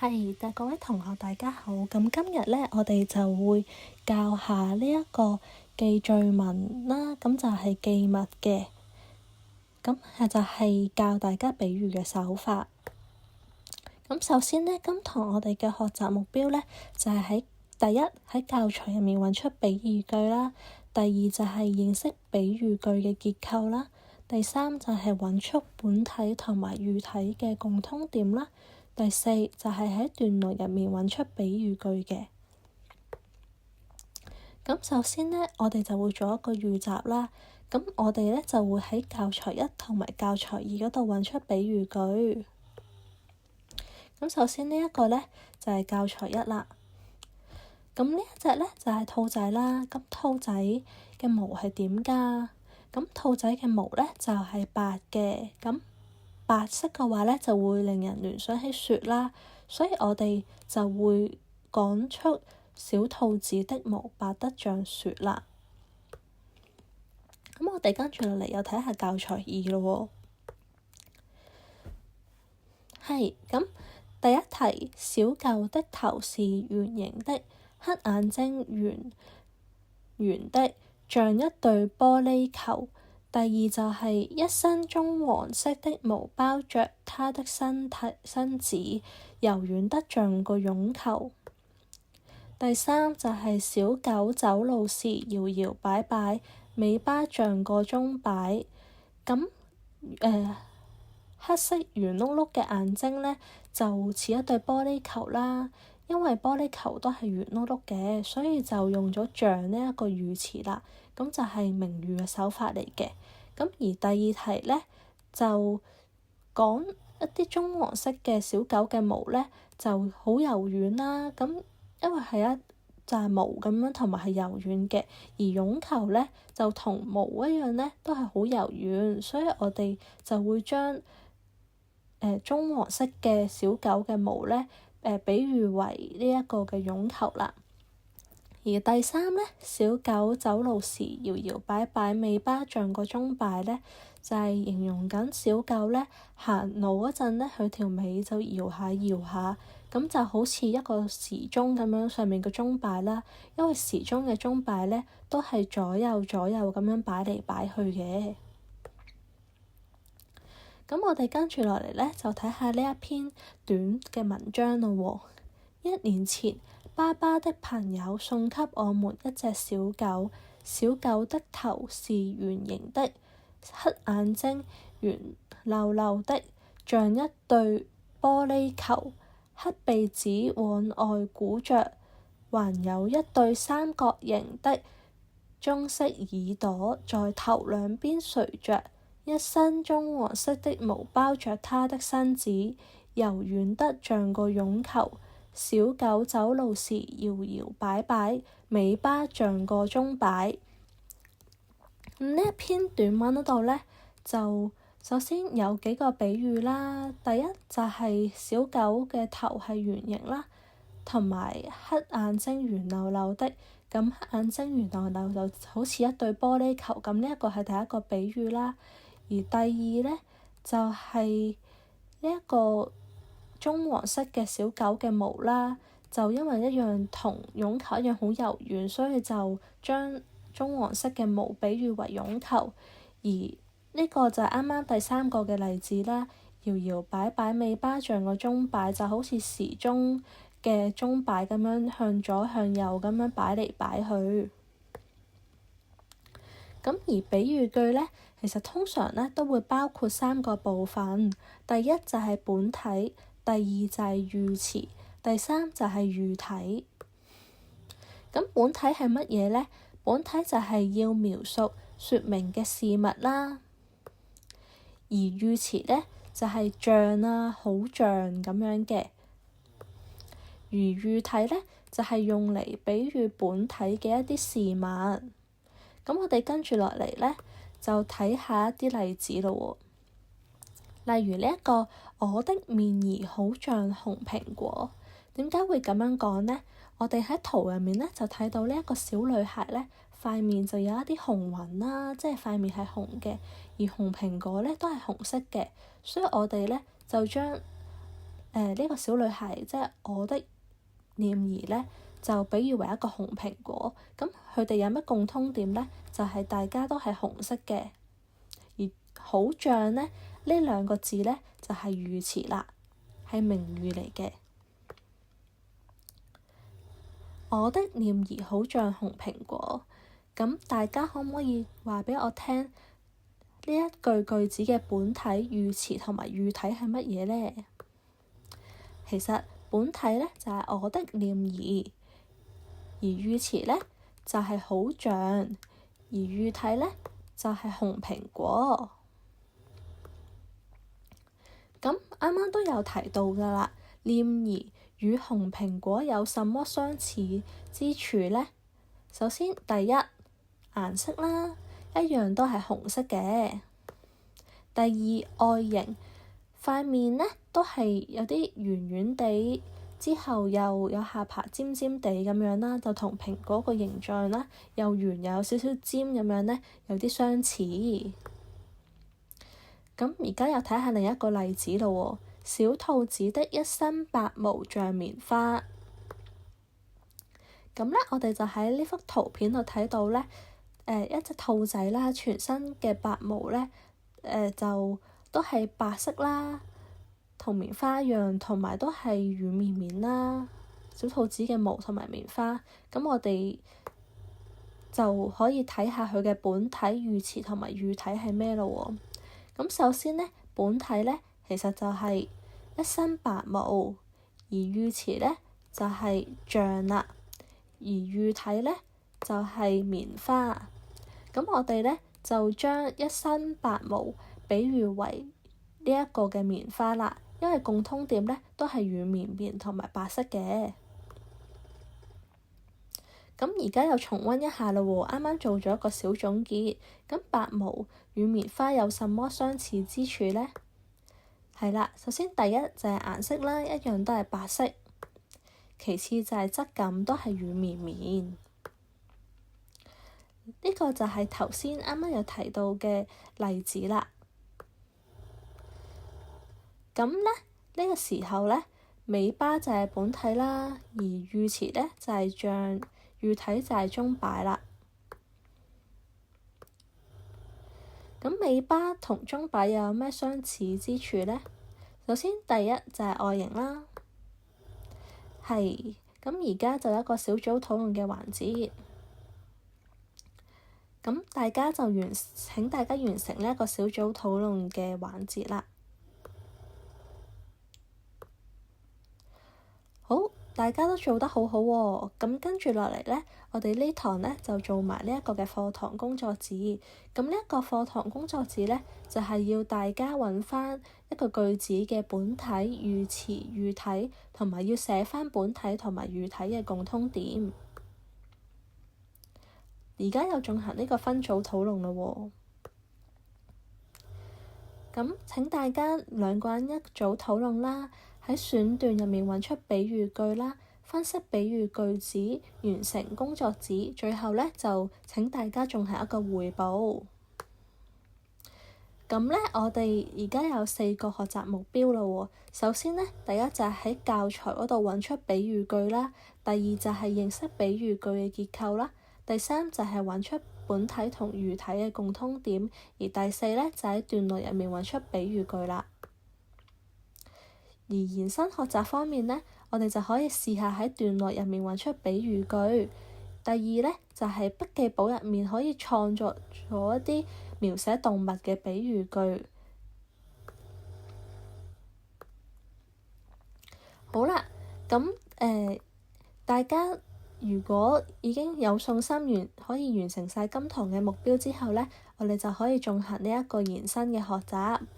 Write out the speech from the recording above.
係，各位同學大家好。咁今日咧，我哋就會教下呢一個記敘文啦。咁就係記物嘅。咁就係教大家比喻嘅手法。咁首先咧，今堂我哋嘅學習目標咧，就係第一喺教材入面揾出比喻句啦。第二就係認識比喻句嘅結構啦。第三就係揾出本體同埋喻體嘅共通點啦。第四就係喺段落入面揾出比喻句嘅。咁首先呢，我哋就會做一個預習啦。咁我哋呢，就會喺教材一同埋教材二嗰度揾出比喻句。咁首先呢一個呢，就係教材一啦。咁呢一隻呢，就係兔仔啦。咁兔仔嘅毛係點㗎？咁兔仔嘅毛呢，就係白嘅。咁白色嘅話呢，就會令人聯想起雪啦，所以我哋就會講出小兔子的毛白得像雪啦。咁我哋跟住落嚟又睇下教材二咯喎。係，咁第一題，小狗的頭是圓形的，黑眼睛圓圓的，像一對玻璃球。第二就係一身棕黃色的毛包着它的身子，柔軟得像個絨球。第三就係小狗走路時搖搖擺擺，尾巴像個鐘擺。咁黑色圓碌碌嘅眼睛呢，就似一對玻璃球啦。因為玻璃球都係圓碌碌嘅，所以就用咗像呢一個語詞啦。咁就係明喻嘅手法嚟嘅。咁而第二題呢，就講一啲棕黃色嘅小狗嘅毛呢，就好柔軟啦。咁因為係一紮毛咁樣，同埋係柔軟嘅。而絨球呢，就同毛一樣呢，都係好柔軟，所以我哋就會將棕黃色嘅小狗嘅毛呢，比喻為呢一個嘅絨球啦。而第三呢，小狗走路時搖搖擺擺，尾巴像個鐘擺呢，就係形容緊小狗呢行路嗰陣呢，佢條尾就搖下搖下，咁就好似一個時鐘咁樣上面個鐘擺啦。因為時鐘嘅鐘擺呢，都係左右咁樣擺嚟擺去嘅。咁我哋跟住落嚟呢，就睇下呢一篇短嘅文章咯喎。1年前，爸爸的朋友送給我們一隻小狗，小狗的頭是圓形的，黑眼睛圓溜溜的，像一對玻璃球，黑鼻子往外鼓着，還有一對三角形的棕色耳朵在頭兩邊垂着，一身棕黃色的毛包着它的身子，柔軟得像個絨球。小狗走路時搖搖擺擺，尾巴像個鐘擺。呢一篇短文嗰度呢，就首先有幾個比喻啦。第一就係小狗嘅頭係圓形啦，同埋黑眼睛圓溜溜的。咁黑眼睛圓溜溜就好似一對玻璃球。咁呢一個係第一個比喻啦。而第二呢，就係呢一個棕黃色嘅小狗嘅毛啦，就因為一樣同絨球一樣好柔軟，所以就將棕黃色嘅毛比喻為絨球。而呢個就係啱啱第三個嘅例子啦，搖搖擺擺，尾巴像個鐘擺，就好似時鐘嘅鐘擺咁樣向左向右咁樣擺嚟擺去。咁而比喻句呢，其實通常呢都會包括3個部分。第一就係本體，第二就係喻詞，第三就係喻體。咁本體係乜嘢呢？本體就係要描述、說明嘅事物啦。而喻詞呢，就係像啊、好像咁樣嘅。而喻體呢，就係用嚟比喻本體嘅一啲事物。咁我哋跟住落嚟呢，就睇下一啲例子咯喎。例如呢一個，我的面兒好像紅蘋果。點解會咁樣講呢？我哋喺圖入面呢，就睇到呢一個小女孩呢，塊面就有一啲紅暈啦，即係塊面係紅嘅，而紅蘋果呢都係紅色嘅，所以我哋呢，就將呢個小女孩，即係我的念兒呢，就比喻為一個紅蘋果。咁佢哋有乜共通點呢？就係大家都係紅色嘅。而好像呢兩個字呢，就係語詞啦，係名語嚟嘅。我的念兒好像紅蘋果。咁大家可唔可以話俾我聽呢一句句子嘅本體、語詞同埋語體係乜嘢呢？其實本體呢，就係我的念兒，而語詞呢，就係好像，而語體呢，就係紅蘋果。咁啱啱都有提到㗎啦，念兒與紅蘋果有什麼相似之處呢？首先第一，顏色啦，一樣都係紅色嘅。第二，外形，塊面呢都係有啲圓圓地，之後又有下巴尖尖地咁樣啦，就同蘋果個形狀啦，又圓又有少少尖咁樣呢，有啲相似。咁而家又睇下另一個例子咯喎，小兔子的一身白毛像棉花。咁呢，我哋就喺呢幅圖片度睇到呢，一隻兔仔啦，全身嘅白毛呢，就都係白色啦，同棉花一樣，同埋都係軟綿綿啦。小兔子嘅毛同埋棉花，咁我哋就可以睇下佢嘅本體、語詞同埋語體係咩咯喎。咁首先呢，本體呢，其實就係一身白毛，而語詞呢，就係像啦，而語體呢，就係棉花。咁我哋呢，就將一身白毛比喻為呢一個嘅棉花啦，因為共通點呢，都係軟綿綿同埋白色嘅。咁而家又重溫一下啦喎，啱啱做咗一個小總結。咁白毛與棉花有什麼相似之處呢？係啦，首先第一就係顏色啦，一樣都係白色。其次就係質感都係軟綿綿。呢個就係頭先啱啱有提到嘅例子啦。咁呢，呢個時候呢，尾巴就係本體啦，而語詞呢，就係像，語體就係鐘擺啦。咁尾巴同鐘擺又有咩相似之處呢？首先第一就係外形啦，係。咁而家就有一個小組討論嘅環節。咁請大家完成呢一個小組討論嘅環節啦。好，大家都做得好好喎。咁跟住落嚟呢，我哋呢堂呢就做埋呢一個嘅課堂工作紙。咁呢一個課堂工作紙呢，就係要大家揾翻一個句子嘅本體、語詞、語體，同埋要寫翻本體同埋語體嘅共通點。而家又進行呢個分組討論咯喎。咁請大家2個人一組討論啦，喺選段入面揾出比喻句啦，分析比喻句子，完成工作紙。最後呢，就請大家進行一個彙報。咁呢，我哋而家有4個學習目標啦喎。首先呢，第一就係喺教材嗰度揾出比喻句啦，第二就係認識比喻句嘅結構啦，第三就係揾出本體同語體嘅共通點，而第四呢，就喺段落入面揾出比喻句啦。而延伸學習方面呢，我哋就可以試下喺段落入面揾出比喻句。第二呢，就係筆記簿入面可以創作咗一啲描寫動物嘅比喻句。好啦，咁大家如果已經有信心可以完成晒今堂嘅目標之後呢，我哋就可以進行呢一個延伸嘅學習。